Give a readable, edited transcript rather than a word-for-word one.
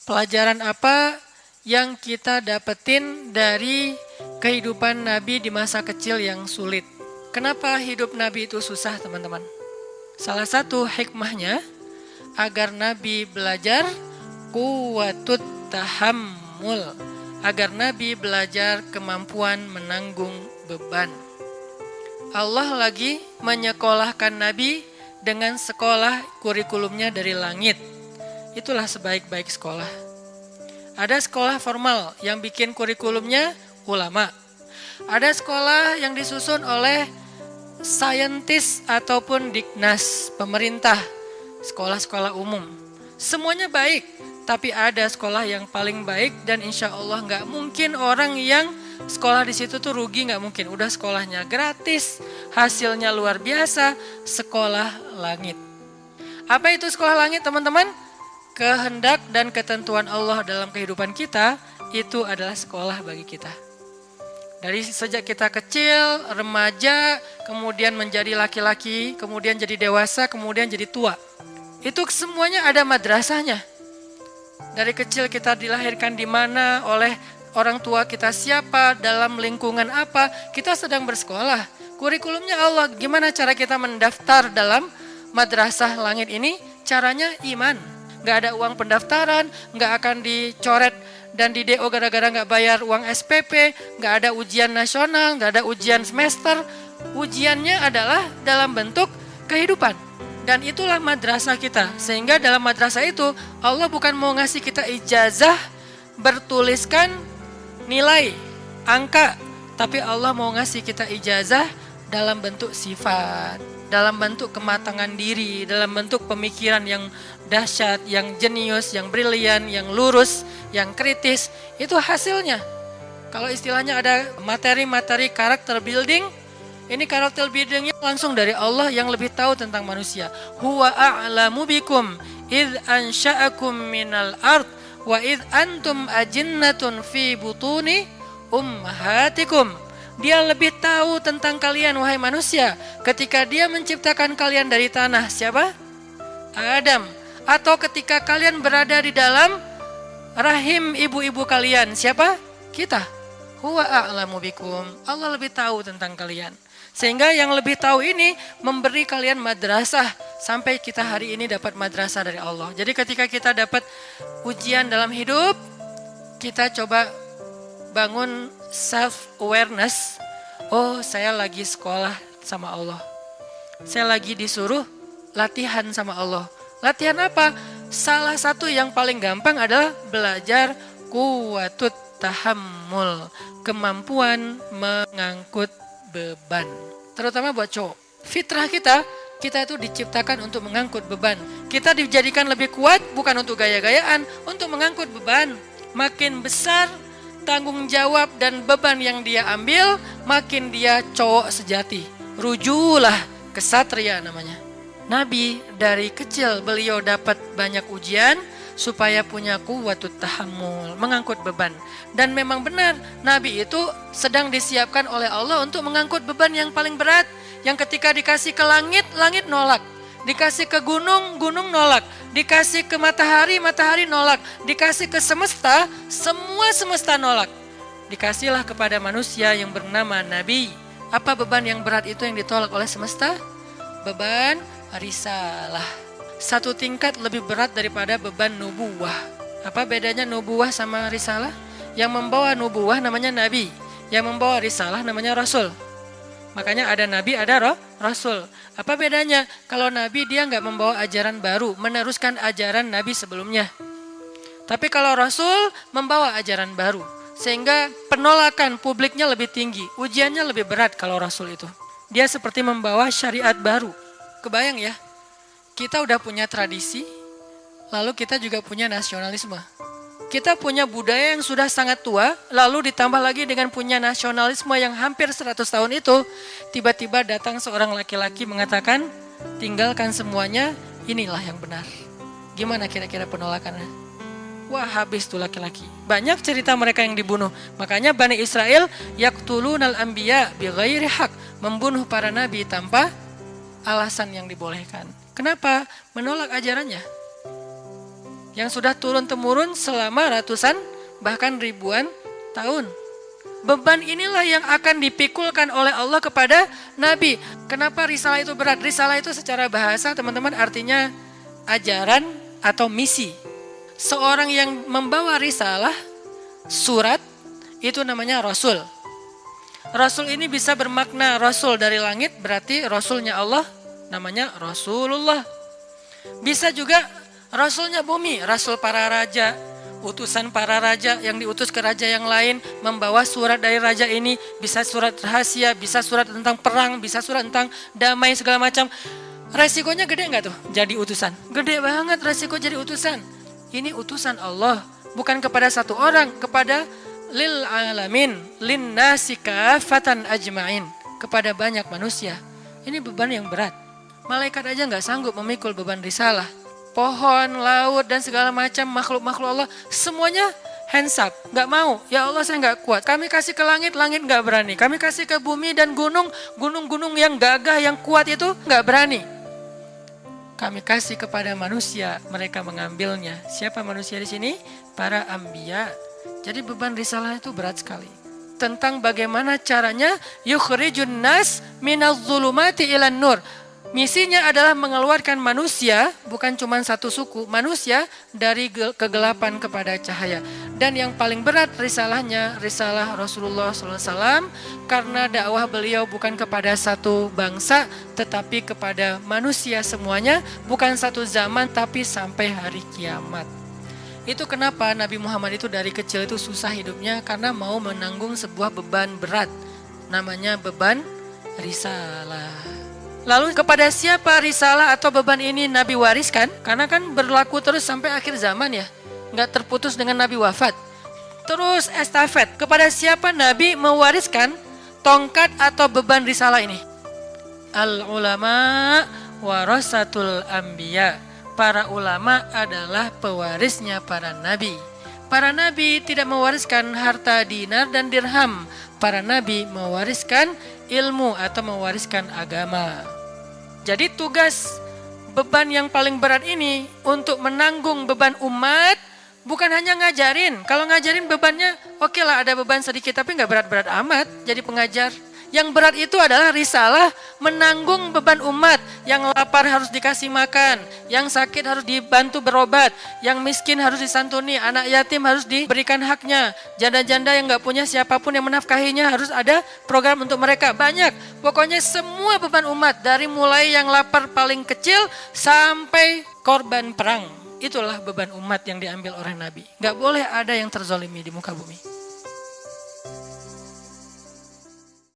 Pelajaran apa yang kita dapetin dari kehidupan Nabi di masa kecil yang sulit? Kenapa hidup Nabi itu susah, teman-teman? Salah satu hikmahnya agar Nabi belajar quwwatut tahammul, agar Nabi belajar kemampuan menanggung beban. Allah lagi menyekolahkan Nabi dengan sekolah kurikulumnya dari langit. Itulah sebaik-baik sekolah. Ada sekolah formal yang bikin kurikulumnya ulama. Ada sekolah yang disusun oleh saintis ataupun Dignas, pemerintah, sekolah-sekolah umum. Semuanya baik, tapi ada sekolah yang paling baik dan insya Allah nggak mungkin orang yang sekolah di situ tuh rugi, nggak mungkin. Udah sekolahnya gratis, hasilnya luar biasa, sekolah langit. Apa itu sekolah langit, teman-teman? Kehendak dan ketentuan Allah dalam kehidupan kita itu adalah sekolah bagi kita. Dari sejak kita kecil, remaja, kemudian menjadi laki-laki, kemudian jadi dewasa, kemudian jadi tua. Itu semuanya ada madrasahnya. Dari kecil kita dilahirkan di mana, oleh orang tua kita siapa, dalam lingkungan apa, kita sedang bersekolah. Kurikulumnya Allah, gimana cara kita mendaftar dalam madrasah langit ini? Caranya iman. Gak ada uang pendaftaran, gak akan dicoret dan di DO gara-gara gak bayar uang SPP, gak ada ujian nasional, gak ada ujian semester. Ujiannya adalah dalam bentuk kehidupan. Dan itulah madrasah kita. Sehingga dalam madrasah itu Allah bukan mau ngasih kita ijazah bertuliskan nilai, angka, tapi Allah mau ngasih kita ijazah dalam bentuk sifat, dalam bentuk kematangan diri, dalam bentuk pemikiran yang dahsyat, yang jenius, yang brilian, yang lurus, yang kritis. Itu hasilnya. Kalau istilahnya ada materi-materi karakter building, ini karakter buildingnya langsung dari Allah yang lebih tahu tentang manusia. Huwa a'lamu bikum idh ansha'akum minal ard wa idh antum ajinnatun fi butuni ummahatikum. Dia lebih tahu tentang kalian, wahai manusia, ketika dia menciptakan kalian dari tanah. Siapa? Adam. Atau ketika kalian berada di dalam rahim ibu-ibu kalian. Siapa? Kita. Huwa a'lamu bikum. Allah lebih tahu tentang kalian. Sehingga yang lebih tahu ini memberi kalian madrasah. Sampai kita hari ini dapat madrasah dari Allah. Jadi ketika kita dapat ujian dalam hidup, kita coba bangun self-awareness. Oh, saya lagi sekolah sama Allah. Saya lagi disuruh latihan sama Allah. Latihan apa? Salah satu yang paling gampang adalah belajar quwwatut tahammul, kemampuan mengangkut beban. Terutama buat cowok. Fitrah kita itu diciptakan untuk mengangkut beban. Kita dijadikan lebih kuat bukan untuk gaya-gayaan, untuk mengangkut beban. Makin besar tanggung jawab dan beban yang dia ambil, makin dia cowok sejati. Rujulah kesatria namanya. Nabi dari kecil beliau dapat banyak ujian supaya punya quwwatut tahammul, mengangkut beban. Dan memang benar, Nabi itu sedang disiapkan oleh Allah untuk mengangkut beban yang paling berat. Yang ketika dikasih ke langit, langit nolak. Dikasih ke gunung, gunung nolak. Dikasih ke matahari, matahari nolak. Dikasih ke semesta, semua semesta nolak. Dikasihlah kepada manusia yang bernama Nabi. Apa beban yang berat itu yang ditolak oleh semesta? Beban risalah. Satu tingkat lebih berat daripada beban nubuwah. Apa bedanya nubuwah sama risalah? Yang membawa nubuwah namanya Nabi. Yang membawa risalah namanya Rasul. Makanya ada Nabi, ada Rasul. Apa bedanya? Kalau Nabi dia nggak membawa ajaran baru, meneruskan ajaran Nabi sebelumnya. Tapi kalau Rasul membawa ajaran baru. Sehingga penolakan publiknya lebih tinggi. Ujiannya lebih berat kalau Rasul itu. Dia seperti membawa syariat baru. Kebayang ya? Kita udah punya tradisi, lalu kita juga punya nasionalisme. Kita punya budaya yang sudah sangat tua, lalu ditambah lagi dengan punya nasionalisme yang hampir 100 tahun itu, tiba-tiba datang seorang laki-laki mengatakan, tinggalkan semuanya, inilah yang benar. Gimana kira-kira penolakannya? Wah, habis tuh laki-laki. Banyak cerita mereka yang dibunuh. Makanya Bani Israel yaqtulunal anbiya bighairi haq, membunuh para nabi tanpa alasan yang dibolehkan. Kenapa? Menolak ajarannya. yang sudah turun-temurun selama ratusan bahkan ribuan tahun. Beban inilah yang akan dipikulkan oleh Allah kepada Nabi. Kenapa risalah itu berat? Risalah itu secara bahasa teman-teman artinya ajaran atau misi. Seorang yang membawa risalah, surat, itu namanya Rasul. Rasul ini bisa bermakna Rasul dari langit, berarti Rasulnya Allah, namanya Rasulullah. Bisa juga Rasulnya bumi, Rasul para raja, utusan para raja yang diutus ke raja yang lain, membawa surat dari raja ini, bisa surat rahasia, bisa surat tentang perang, bisa surat tentang damai segala macam. Resikonya gede nggak tuh jadi utusan? Gede banget resiko jadi utusan. Ini utusan Allah, bukan kepada satu orang, kepada lil alamin, lin nasi kafatan ajmain, kepada banyak manusia. Ini beban yang berat. Malaikat aja nggak sanggup memikul beban risalah. Pohon, laut, dan segala macam makhluk-makhluk Allah, semuanya hands up, nggak mau. Ya Allah saya nggak kuat. Kami kasih ke langit, langit nggak berani. Kami kasih ke bumi dan gunung, gunung-gunung yang gagah, yang kuat itu nggak berani. Kami kasih kepada manusia, mereka mengambilnya. Siapa manusia di sini? Para anbiya. Jadi beban risalah itu berat sekali. Tentang bagaimana caranya yukhrijun nas minaz zulumati ilan nur. Misinya adalah mengeluarkan manusia, bukan cuma satu suku, manusia dari kegelapan kepada cahaya. Dan yang paling berat risalahnya, risalah Rasulullah SAW, karena dakwah beliau bukan kepada satu bangsa, tetapi kepada manusia semuanya, bukan satu zaman, tapi sampai hari kiamat. Itu kenapa Nabi Muhammad itu dari kecil itu susah hidupnya, karena mau menanggung sebuah beban berat, namanya beban risalah. Lalu kepada siapa risalah atau beban ini Nabi wariskan? Karena kan berlaku terus sampai akhir zaman ya. Nggak terputus dengan Nabi wafat. Terus estafet. Kepada siapa Nabi mewariskan tongkat atau beban risalah ini? Al-ulama warasatul anbiya. Para ulama adalah pewarisnya para nabi. Para nabi tidak mewariskan harta dinar dan dirham. Para nabi mewariskan ilmu atau mewariskan agama. Jadi tugas beban yang paling berat ini untuk menanggung beban umat bukan hanya ngajarin. Kalau ngajarin bebannya oke lah ada beban sedikit tapi nggak berat-berat amat jadi pengajar. Yang berat itu adalah risalah menanggung beban umat. Yang lapar harus dikasih makan, yang sakit harus dibantu berobat, yang miskin harus disantuni, anak yatim harus diberikan haknya, janda-janda yang gak punya siapapun yang menafkahinya harus ada program untuk mereka. Banyak, pokoknya semua beban umat dari mulai yang lapar paling kecil sampai korban perang. Itulah beban umat yang diambil oleh Nabi. Gak boleh ada yang terzolimi di muka bumi.